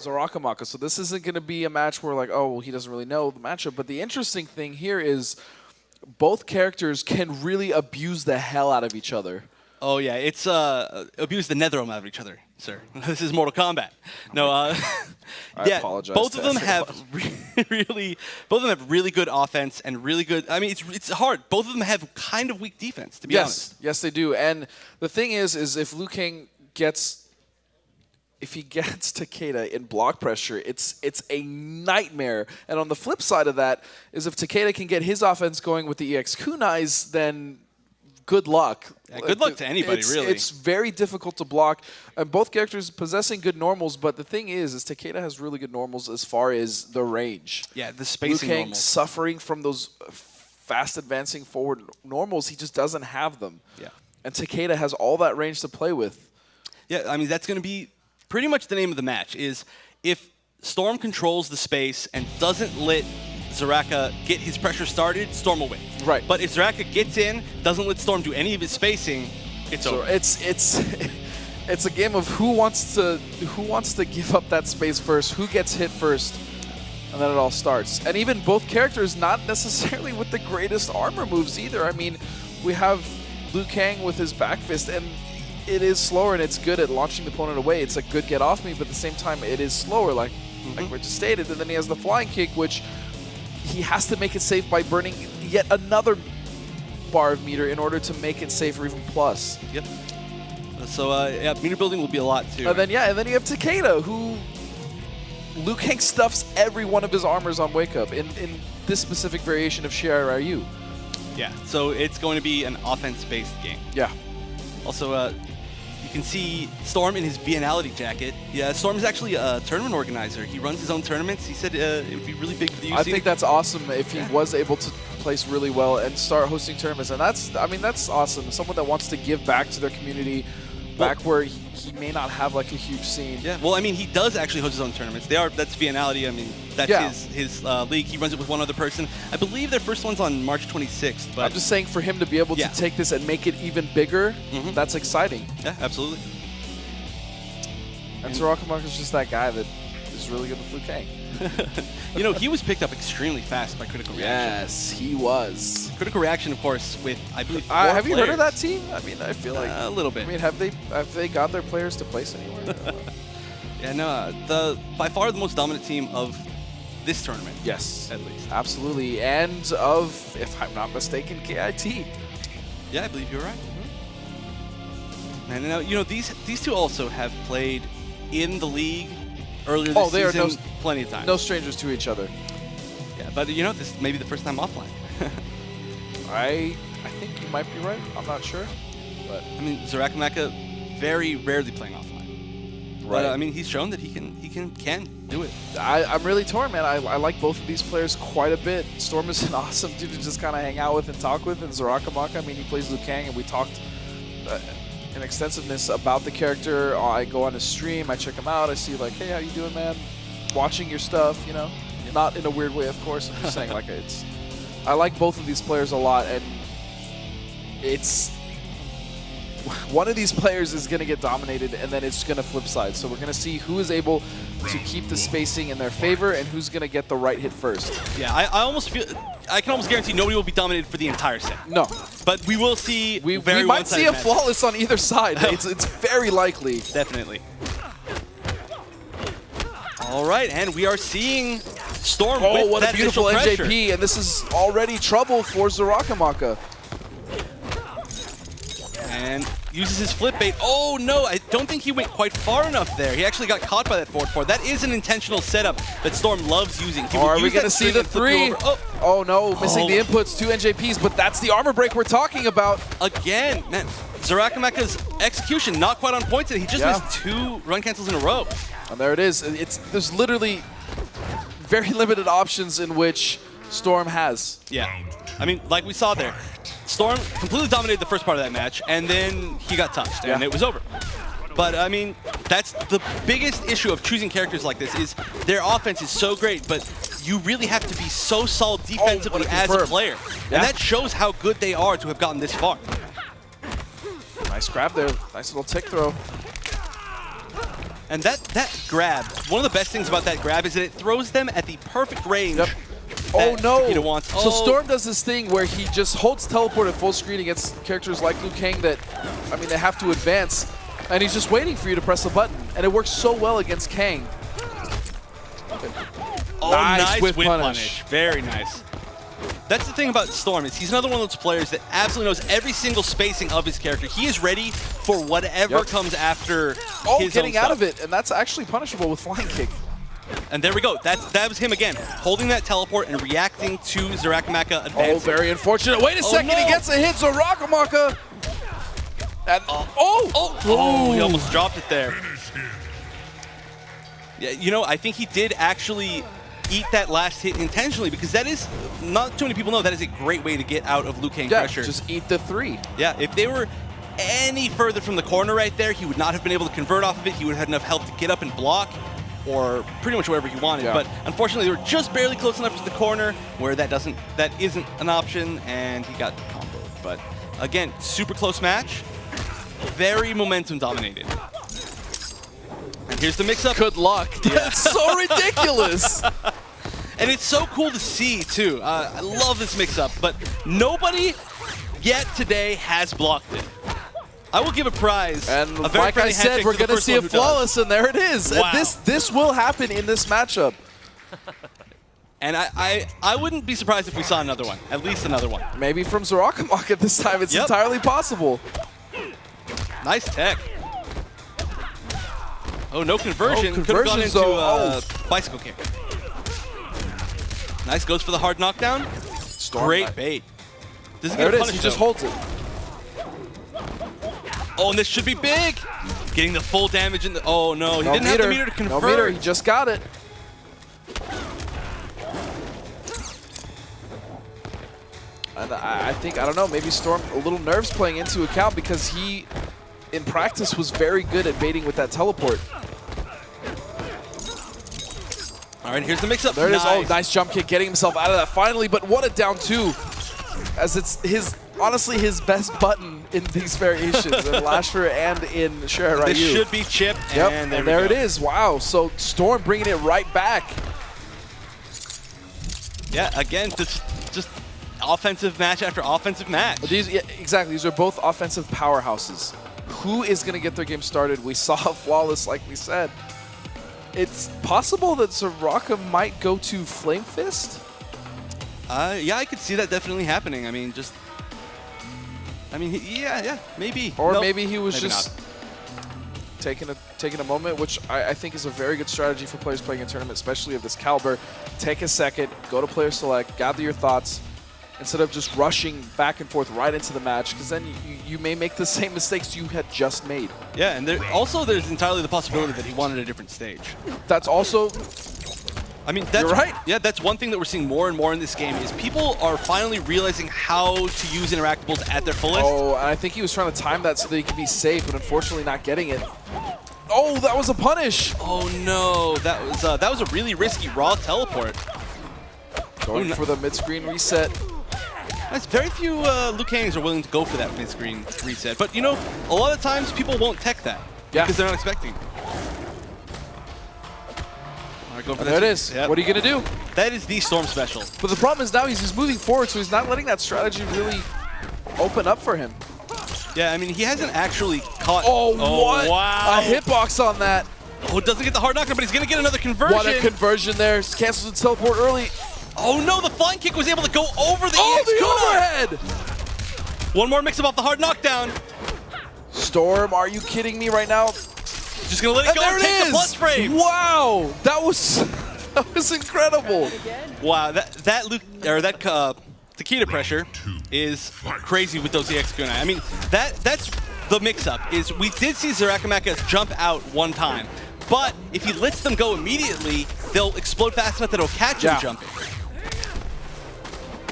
Xarakamaka. So this isn't going to be a match where like, oh, well, he doesn't really know the matchup. But the interesting thing here is both characters can really abuse the hell out of each other. Oh yeah, it's abuse the nthrm out of each other, sir. This is Mortal Kombat. No, I yeah, apologize both to of them have both of them have really good offense and really good. I mean, it's hard. Both of them have kind of weak defense, to be honest. Yes, they do. And the thing is if Liu Kang gets Takeda in block pressure, it's a nightmare. And on the flip side of that is if Takeda can get his offense going with the EX kunais, then good luck. Yeah, good luck to anybody, really. It's very difficult to block. And both characters possessing good normals, but the thing is Takeda has really good normals as far as the range. Yeah, the spacing Liu Kang normals. suffering from those fast advancing forward normals. He just doesn't have them. Yeah. And Takeda has all that range to play with. Yeah, I mean, that's going to be pretty much the name of the match, is if Storm controls the space and doesn't let Xaraka get his pressure started, Storm will win. Right. But if Xaraka gets in, doesn't let Storm do any of his spacing, it's over. It's a game of who wants to give up that space first, who gets hit first, and then it all starts. And even both characters not necessarily with the greatest armor moves either. I mean, we have Liu Kang with his back fist, and it is slower and it's good at launching the opponent away. It's a good get off me, but at the same time it is slower, like we just stated. And then he has the flying kick, which he has to make it safe by burning yet another bar of meter in order to make it safe or even plus. Yep. So yeah, meter building will be a lot too. And then you have Takeda, who Liu Kang stuffs every one of his armors on Wake Up in this specific variation of Xarakamaka. Yeah. So it's going to be an offense-based game. Yeah. Also, you can see Storm in his Vianality jacket. Yeah, Storm is actually a tournament organizer. He runs his own tournaments. He said it would be really big for the UC. I think that's awesome if he was able to place really well and start hosting tournaments. And that's awesome. Someone that wants to give back to their community, back where he may not have like a huge scene. Yeah, well, I mean, he does actually host his own tournaments. That's Vianality. I mean, that's his league. He runs it with one other person. I believe their first one's on March 26th. But I'm just saying, for him to be able to take this and make it even bigger, that's exciting. Yeah, absolutely. And Xarakamaka is just that guy that is really good with Liu Kang. You know, he was picked up extremely fast by Critical Reaction. Yes, he was. Critical Reaction, of course, with, I believe, 4 have you players. heard of that team? I mean, I feel like a little bit. I mean, have they got their players to place anywhere? Yeah, no, by far the most dominant team of this tournament. Yes, at least. Absolutely, and of, if I'm not mistaken, KIT. Yeah, I believe you're right. And now, you know, these two also have played in the league earlier this season plenty of times. No strangers to each other. Yeah, but you know, this may be the first time offline. I think you might be right. I'm not sure. But I mean, Xarakamaka very rarely playing offline. Right. But I mean, he's shown that he can do it. I'm really torn, man. I like both of these players quite a bit. Storm is an awesome dude to just kind of hang out with and talk with, and Xarakamaka, I mean, he plays Liu Kang, and we talked in extensiveness about the character. I go on his stream, I check him out, I see like, hey, how you doing, man? Watching your stuff, you know? Not in a weird way, of course. I'm just saying, like, I like both of these players a lot, and it's one of these players is going to get dominated, and then it's going to flip sides. So we're going to see who is able to keep the spacing in their favor and who's going to get the right hit first. Yeah, I can almost guarantee nobody will be dominated for the entire set. No. But we will see we might see a flawless on either side. It's very likely. Definitely. All right, and we are seeing Storm with what that a beautiful pressure. NJP, and this is already trouble for Xarakamaka. And uses his flip bait. Oh no, I don't think he went quite far enough there. He actually got caught by that forward four. That is an intentional setup that Storm loves using. Are we going to see the 3? Oh no, missing the inputs, 2 NJPs, but that's the armor break we're talking about. Again, man, Xarakamaka's execution not quite on point today. He just missed 2 run cancels in a row. And there it is. There's literally very limited options in which Storm has. Yeah, I mean, like we saw there, Storm completely dominated the first part of that match, and then he got touched, and it was over. But, I mean, that's the biggest issue of choosing characters like this, is their offense is so great, but you really have to be so solid defensively as a player. And that shows how good they are to have gotten this far. Nice grab there. Nice little tick throw. And that grab, one of the best things about that grab is that it throws them at the perfect range. Yep. Oh no! Takeda wants. So Storm does this thing where he just holds teleport at full screen against characters like Liu Kang that, I mean, they have to advance, and he's just waiting for you to press the button, and it works so well against Kang. Oh, nice whip punish. Very nice. That's the thing about Storm, is he's another one of those players that absolutely knows every single spacing of his character. He is ready for whatever comes after his getting own out stuff. of it, and that's actually punishable with flying kick. And there we go. That was him again, holding that teleport and reacting to Xarakamaka advancing. Oh, very unfortunate. Wait a second, no. he gets a hit, Xarakamaka. And He almost dropped it there. Yeah, you know, I think he did actually eat that last hit intentionally, because that is, not too many people know, that is a great way to get out of Liu Kang pressure. Just eat the 3. Yeah, if they were any further from the corner right there, he would not have been able to convert off of it. He would have had enough health to get up and block, or pretty much wherever he wanted. Yeah. But unfortunately, they were just barely close enough to the corner where that isn't an option, and he got comboed. But again, super close match, very momentum dominated. And here's the mix-up. Good luck. That's so ridiculous. And it's so cool to see, too. I love this mix-up, but nobody yet today has blocked it. I will give a prize. And a very like I friendly said, handshake we're to the going to first see one a who flawless, does. and there it is. Wow. And this will happen in this matchup. And I wouldn't be surprised if we saw another one, at least another one. Maybe from Xarakamaka this time. It's entirely possible. Nice tech. Oh, no conversion. Oh, Could have gone into though. bicycle kick. Nice, goes for the hard knockdown. Great bait. Doesn't There get it is, punished, he just though. holds it. Oh, and this should be big. Getting the full damage in the, oh no, he didn't have the meter to convert. No meter, he just got it. And I think, I don't know, maybe Storm, a little nerves playing into account, because he, in practice, was very good at baiting with that teleport. All right, here's the mix-up. There it is. Oh, nice jump kick, getting himself out of that finally, but what a down 2. As it's honestly his best button in these variations, in Lasher and in Share This should be chip, Yep, and and there there it is. Wow, so Storm bringing it right back. Yeah, again, just offensive match after offensive match. Yeah, exactly. These are both offensive powerhouses. Who is going to get their game started? We saw flawless, like we said. It's possible that Xaraka might go to Flame Fist. Yeah, I could see that definitely happening. I mean, yeah, maybe. Or Nope, maybe he was maybe just taking a moment, which I think is a very good strategy for players playing a tournament, especially of this caliber. Take a second, go to player select, gather your thoughts, instead of just rushing back and forth right into the match, because then you may make the same mistakes you had just made. Yeah, and there's entirely the possibility that he wanted a different stage. That's also... I mean, that's You're right. Yeah, that's one thing that we're seeing more and more in this game is people are finally realizing how to use interactables at their fullest. Oh, and I think he was trying to time that so that he could be safe, but unfortunately not getting it. Oh, that was a punish. Oh no, that was a really risky raw teleport. Going for the mid-screen reset. Nice. Very few Liu Kangs are willing to go for that mid-screen reset, but you know, a lot of times people won't tech that because they're not expecting. There it is. Yep. What are you going to do? That is the Storm special. But the problem is now he's moving forward, so he's not letting that strategy really open up for him. Yeah, I mean, he hasn't actually caught... Oh, what? Wow. A hitbox on that. Oh, doesn't get the hard knockdown, but he's going to get another conversion. What a conversion there. Cancels the teleport early. Oh, no, the flying kick was able to go over the the overhead. One more mix-up off the hard knockdown. Storm, are you kidding me right now? Just going to let it go and take the plus frame. Wow. That was incredible. Wow, that Takeda pressure is crazy with those EX kunai. I mean, that's the mix-up. Is we did see Xarakamaka jump out one time, but if he lets them go immediately, they'll explode fast enough that it'll catch him jumping.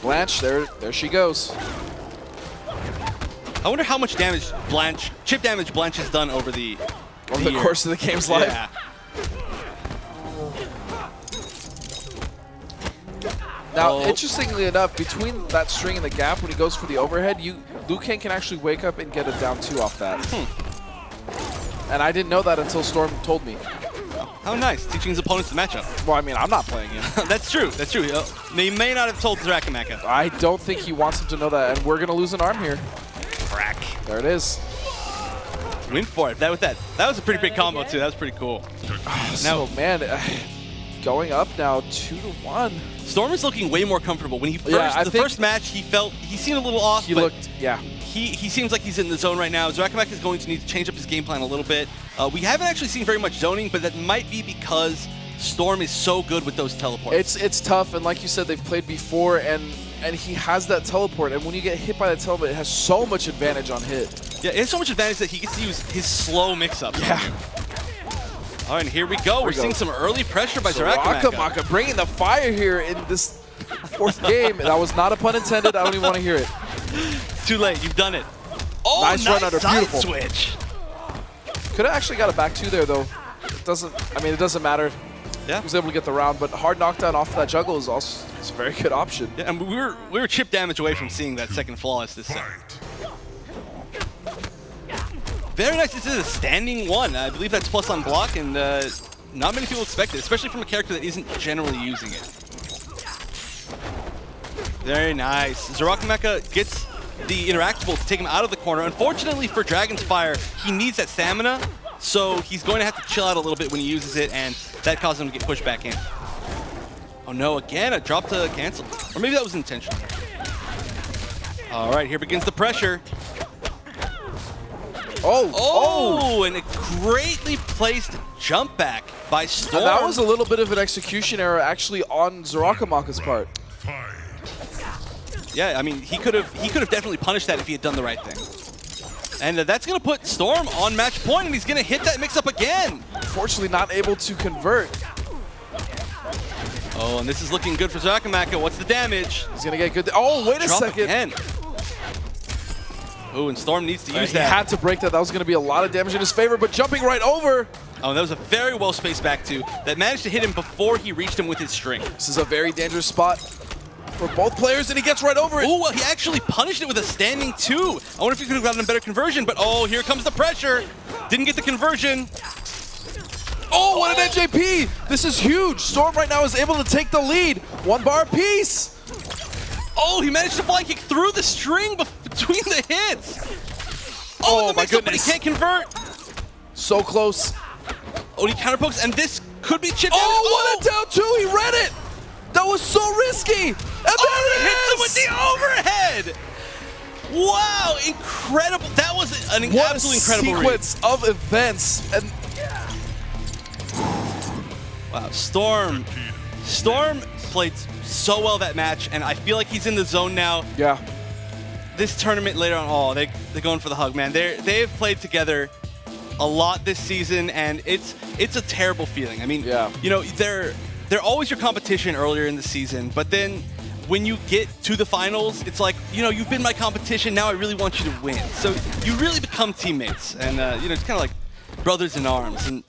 Blanche, there she goes. I wonder how much damage chip damage Blanche has done over the course of the game's life. Yeah. Now, interestingly enough, between that string and the gap, when he goes for the overhead, Liu Kang can actually wake up and get a down 2 off that. And I didn't know that until Storm told me. How nice, teaching his opponents the matchup. Well, I mean, I'm not playing him. That's true, that's true. He may not have told Xarakamaka. I don't think he wants him to know that, and we're going to lose an arm here. Crack. There it is. Win for it. That was a pretty big combo, too. That was pretty cool. So, man, going up now 2-1. Storm is looking way more comfortable. When he first match, he seemed a little off. He looked, yeah. He seems like he's in the zone right now. Xarakamaka is going to need to change up his game plan a little bit. We haven't actually seen very much zoning, but that might be because Storm is so good with those teleports. It's tough, and like you said, they've played before, and he has that teleport, and when you get hit by that teleport, it has so much advantage on hit. Yeah, it has so much advantage that he gets to use his slow mix-ups. Yeah. All right, and here we go. We're seeing some early pressure by Xarakamaka. Bringing the fire here in this 4th game. That was not a pun intended. I don't even want to hear it. It's too late. You've done it. Oh, nice run under. side Beautiful switch. Could have actually got a back 2 there, though. It doesn't matter. Yeah. He was able to get the round, but hard knockdown off of that juggle is also a very good option. Yeah, and we were chip damage away from seeing that second flawless this set. Very nice. This is a standing 1. I believe that's plus on block, and not many people expect it, especially from a character that isn't generally using it. Very nice. Xarakamaka gets the interactable to take him out of the corner. Unfortunately for Dragon's Fire, he needs that stamina, so he's going to have to chill out a little bit when he uses it, and that caused him to get pushed back in. Oh no, again, a drop to cancel. Or maybe that was intentional. All right, here begins the pressure. Oh, and a greatly placed jump back by Storm. And that was a little bit of an execution error actually on Xarakamaka's part. Yeah, I mean, he could have definitely punished that if he had done the right thing. And that's going to put Storm on match point, and he's going to hit that mix-up again. Unfortunately, not able to convert. Oh, and this is looking good for Xarakamaka. What's the damage? He's going to get good. Oh, wait a second. Again. Oh, and Storm needs to use that. He had to break that. That was going to be a lot of damage in his favor, but jumping right over. Oh, that was a very well-spaced back two that managed to hit him before he reached him with his string. This is a very dangerous spot for both players, and he gets right over it. Oh, well, he actually punished it with a standing 2. I wonder if he could have gotten a better conversion, but oh, here comes the pressure. Didn't get the conversion. Oh, what an NJP! This is huge. Storm right now is able to take the lead. 1 bar apiece. Oh, he managed to fly kick through the string between the hits. Oh my goodness. But he can't convert. So close. Oh, he counterpokes, and this could be chipped. Oh, what a down 2. He read it. That was so risky. And there he hits him with the overhead. Wow, incredible. That was an absolutely incredible sequence of events. And wow, Storm played so well that match, and I feel like he's in the zone now. Yeah. This tournament later on, oh, they're going for the hug, man. They have played together a lot this season, and it's a terrible feeling. I mean, yeah. You know, they're always your competition earlier in the season, but then when you get to the finals, it's like, you know, you've been my competition, now I really want you to win. So you really become teammates, and you know, it's kind of like brothers in arms, and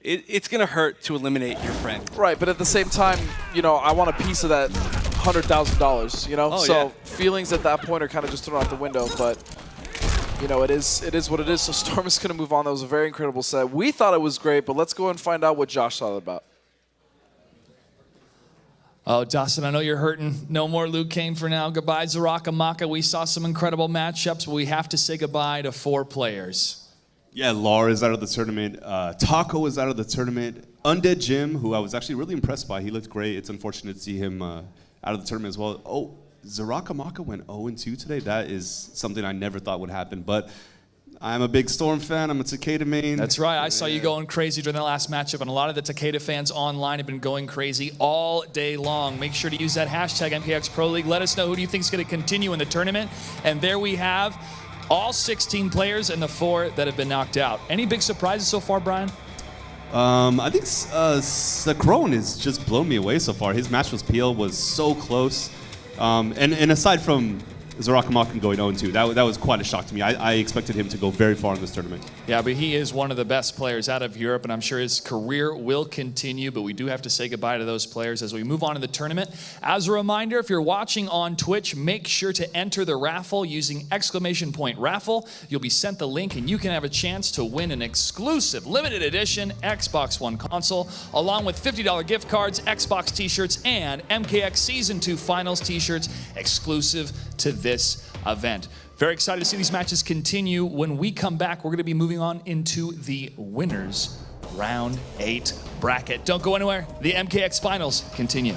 it's gonna hurt to eliminate your friend. Right, but at the same time, you know, I want a piece of that $100,000, you know? Oh, so yeah. Feelings at that point are kind of just thrown out the window, but you know, it is what it is. So Storm is gonna move on. That was a very incredible set. We thought it was great, but let's go and find out what Josh thought about. Oh, Dawson, I know you're hurting. No more Liu Kang for now. Goodbye, Xarakamaka. We saw some incredible matchups, but we have to say goodbye to 4 players. Yeah, Lar is out of the tournament. Taco is out of the tournament. Undead Jim, who I was actually really impressed by. He looked great. It's unfortunate to see him out of the tournament as well. Oh, Xarakamaka went 0-2 today. That is something I never thought would happen. But I'm a big Storm fan. I'm a Takeda main. That's right. I saw you going crazy during the last matchup, and a lot of the Takeda fans online have been going crazy all day long. Make sure to use that hashtag MKX Pro League. Let us know who do you think is going to continue in the tournament. And there we have all 16 players and the 4 that have been knocked out. Any big surprises so far, Brian? I think Sakron has just blown me away so far. His match with PL was so close. And aside from Xarakamaka going 0-2. That was quite a shock to me. I expected him to go very far in this tournament. Yeah, but he is one of the best players out of Europe, and I'm sure his career will continue, but we do have to say goodbye to those players as we move on to the tournament. As a reminder, if you're watching on Twitch, make sure to enter the raffle using !raffle. You'll be sent the link, and you can have a chance to win an exclusive limited edition Xbox One console, along with $50 gift cards, Xbox t-shirts, and MKX Season 2 Finals t-shirts exclusive to this event. Very excited to see these matches continue. When we come back, we're going to be moving on into the winners round 8 bracket. Don't go anywhere. The MKX Finals continue.